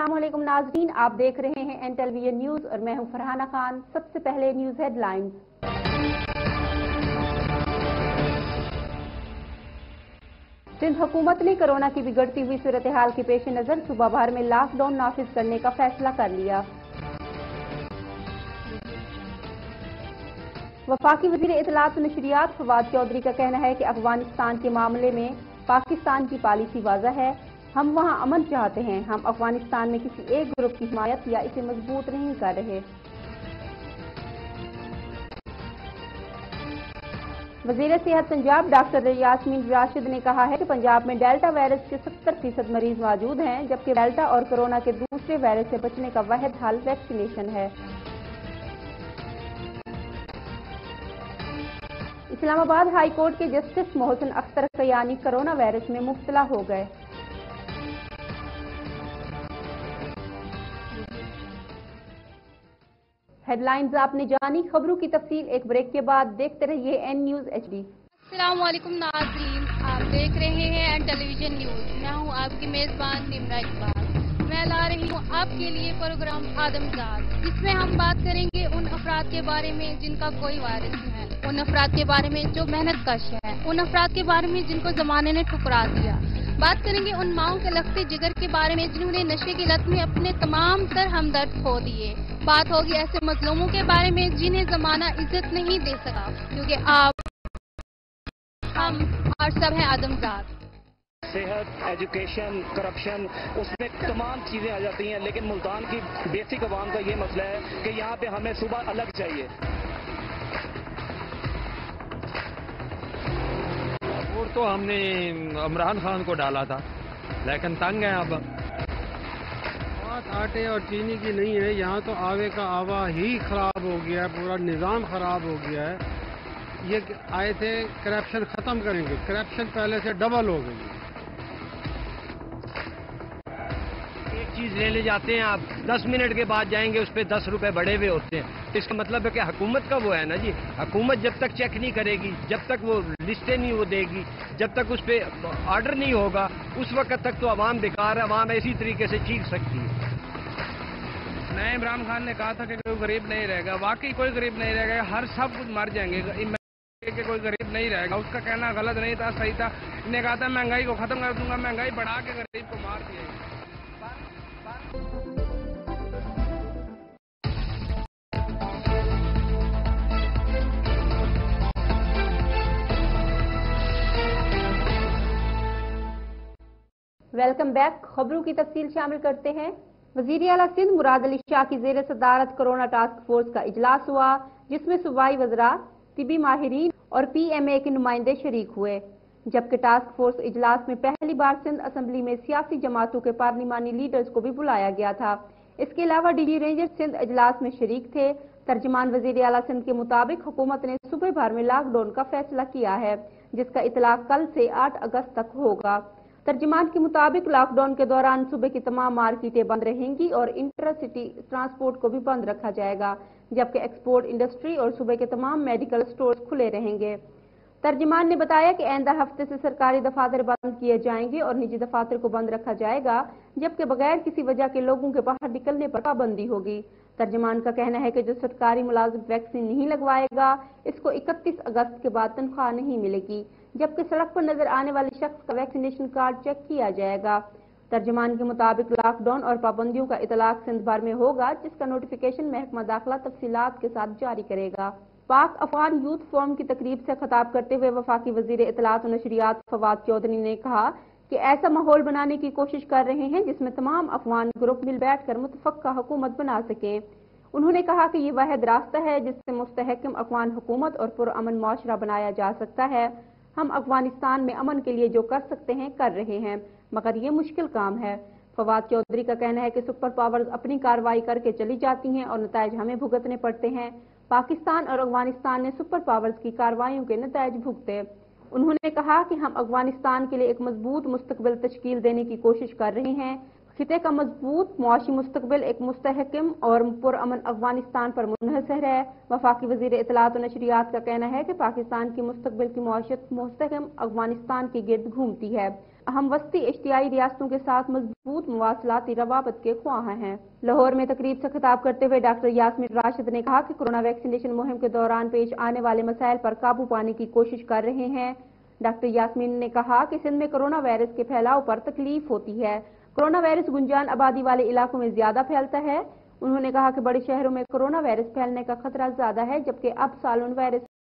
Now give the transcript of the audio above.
अस्सलाम वालेकुम नाज़रीन, आप देख रहे हैं एन टेलीविजन न्यूज और मैं हूं फरहाना खान। सबसे पहले न्यूज हेडलाइंस। सिंध हुकूमत ने कोरोना की बिगड़ती हुई सूरत हाल के पेश नजर सूबा भर में लॉकडाउन नाफिज करने का फैसला कर लिया। वफाकी वजीर इत्तलात व नशरियात फवाद चौधरी का कहना है कि अफगानिस्तान के मामले में पाकिस्तान की पॉलिसी वाज़ह है। हम वहां अमन चाहते हैं। हम अफगानिस्तान में किसी एक ग्रुप की हिमायत या इसे मजबूत नहीं कर रहे। वजीर सेहत पंजाब डॉक्टर यास्मीन राशिद ने कहा है कि पंजाब में डेल्टा वायरस के 70% मरीज मौजूद हैं, जबकि डेल्टा और कोरोना के दूसरे वायरस से बचने का वाहिद हल वैक्सीनेशन है। इस्लामाबाद हाई कोर्ट के justice Mohsin Akhtar Kayani corona virus में मुब्तला हो गए। हेडलाइंस आपने जानी, खबरों की तफसील एक ब्रेक के बाद। देखते रहिए एन न्यूज HD। अस्सलाम वालेकुम नाज़रीन, आप देख रहे हैं एन टेलीविजन न्यूज। मैं हूं आपकी मेजबान निम्रा इकबाल। मैं ला रही हूं आपके लिए प्रोग्राम आदमजात, जिसमें हम बात करेंगे उन अफराद के बारे में जिनका कोई वारिस नहीं है, उन अफराद के बारे में जो मेहनत कश है, उन अफराद के बारे में जिनको जमाने ने ठुकरा दिया। बात करेंगे उन माओं के लखते जिगर के बारे में जिन्होंने नशे की लत में अपने तमाम तर हमदर्द खो दिए। बात होगी ऐसे मजलूमों के बारे में जिन्हें जमाना इज्जत नहीं दे सका, क्योंकि आप, हम और सब हैं आदमजात। सेहत, एजुकेशन, करप्शन, उसमें तमाम चीजें आ जाती हैं, लेकिन मुल्तान की बेसिक आवाम का ये मसला है कि यहाँ पे हमें सुबह अलग चाहिए। वोट तो हमने इमरान खान को डाला था, लेकिन तंग है अब। बात आटे और चीनी की नहीं है, यहाँ तो आवे का आवा ही खराब हो गया है, पूरा निज़ाम खराब हो गया है। ये आए थे करप्शन खत्म करेंगे, करप्शन पहले से डबल हो गई है। एक चीज लेने जाते हैं आप, 10 मिनट के बाद जाएंगे, उस पर 10 रुपए बढ़े हुए होते हैं। इसका मतलब है कि हुकूमत का वो है ना जी, हुकूमत जब तक चेक नहीं करेगी, जब तक वो लिस्टें नहीं वो देगी, जब तक उस पर ऑर्डर नहीं होगा, उस वक्त तक तो अवाम बेकार है, अवाम इसी तरीके से चीख सकती है। नए इमरान खान ने कहा था कि कोई गरीब नहीं रहेगा, वाकई कोई गरीब नहीं रहेगा, हर सब कुछ मर जाएंगे कि कोई गरीब नहीं रहेगा। उसका कहना गलत नहीं था, सही था। उसने कहा था महंगाई को खत्म कर दूंगा, महंगाई बढ़ा के गरीब को मार दिया। Welcome back. खबरों की तफसील शामिल करते हैं। वजीर आला सिंध मुराद अली शाह की जेर सदारत कोरोना टास्क फोर्स का इजलास हुआ, जिसमें सूबाई वज़रा, तिबी माहिरीन और PMA के नुमाइंदे शरीक हुए। जबकि टास्क फोर्स इजलास में पहली बार सिंध असम्बली में सियासी जमातों के पार्लिमानी लीडर्स को भी बुलाया गया था। इसके अलावा DG रेंजर सिंध इजलास में शरीक थे। तर्जमान वजीर आला सिंध के मुताबिक हुकूमत ने सूबे भर में लॉकडाउन का फैसला किया है, जिसका इतलाक कल से 8 अगस्त तक होगा। तर्जमान के मुताबिक लॉकडाउन के दौरान सूबे की तमाम मार्केटें बंद रहेंगी और इंटरसिटी ट्रांसपोर्ट को भी बंद रखा जाएगा, जबकि एक्सपोर्ट इंडस्ट्री और सूबे के तमाम मेडिकल स्टोर्स खुले रहेंगे। तर्जमान ने बताया कि आइंदा हफ्ते से सरकारी दफातर बंद किए जाएंगे और निजी दफातर को बंद रखा जाएगा, जबकि बगैर किसी वजह के लोगों के बाहर निकलने पर पाबंदी होगी। तर्जमान का कहना है कि जो सरकारी मुलाजिम वैक्सीन नहीं लगवाएगा, इसको 31 अगस्त के बाद तनख्वाह नहीं मिलेगी, जबकि सड़क पर नजर आने वाले शख्स का वैक्सीनेशन कार्ड चेक किया जाएगा। तर्जमान के मुताबिक लॉकडाउन और पाबंदियों का इतलाक सिंध भर में होगा, जिसका नोटिफिकेशन महकमा दाखिला तफसीलात के साथ जारी करेगा। पाक अफगान यूथ फोरम की तकरीब से खिताब करते हुए वफाकी वजीर इत्तलात व नशरियात फवाद चौधरी ने कहा कि ऐसा माहौल बनाने की कोशिश कर रहे हैं जिसमें तमाम अफगान ग्रुप मिल बैठकर मुतफक्का हुकूमत बना सकें। उन्होंने कहा कि ये वाहिद रास्ता है जिससे मुस्तहकम अफगान हुकूमत और पुरअमन मुआशरा बनाया जा सकता है। हम अफगानिस्तान में अमन के लिए जो कर सकते हैं कर रहे हैं, मगर ये मुश्किल काम है। फवाद चौधरी का कहना है कि सुपर पावर्स अपनी कार्रवाई करके चली जाती हैं और नतायज हमें भुगतने पड़ते हैं। पाकिस्तान और अफगानिस्तान ने सुपर पावर्स की कार्रवाइयों के नतायज भुगते। उन्होंने कहा कि हम अफगानिस्तान के लिए एक मजबूत मुस्तकबिल तश्कील देने की कोशिश कर रहे हैं। खिते का मजबूत मुआशी मुस्तकबिल एक मुस्तहकम और पुरअमन अफगानिस्तान पर मुनहसर है। वफाकी वजीर इत्तलात व नशरियात का कहना है कि पाकिस्तान की मुस्तकबिल की मुआशत मुस्तहकम अफगानिस्तान के गिर्द घूमती है। हम वस्ती एशियाई रियासतों के साथ मजबूत मवासलाती रवाबत के ख्वाह हैं। लाहौर में तकरीब से खिताब करते हुए डॉक्टर यास्मीन राशिद ने कहा कि कोरोना वैक्सीनेशन मुहिम के दौरान पेश आने वाले मसाइल पर काबू पाने की कोशिश कर रहे हैं। डॉक्टर यास्मीन ने कहा कि सिंध में कोरोना वायरस के फैलाव पर तकलीफ होती है। कोरोना वायरस गुंजान आबादी वाले इलाकों में ज्यादा फैलता है। उन्होंने कहा कि बड़े शहरों में कोरोना वायरस फैलने का खतरा ज्यादा है, जबकि अब सालन वायरस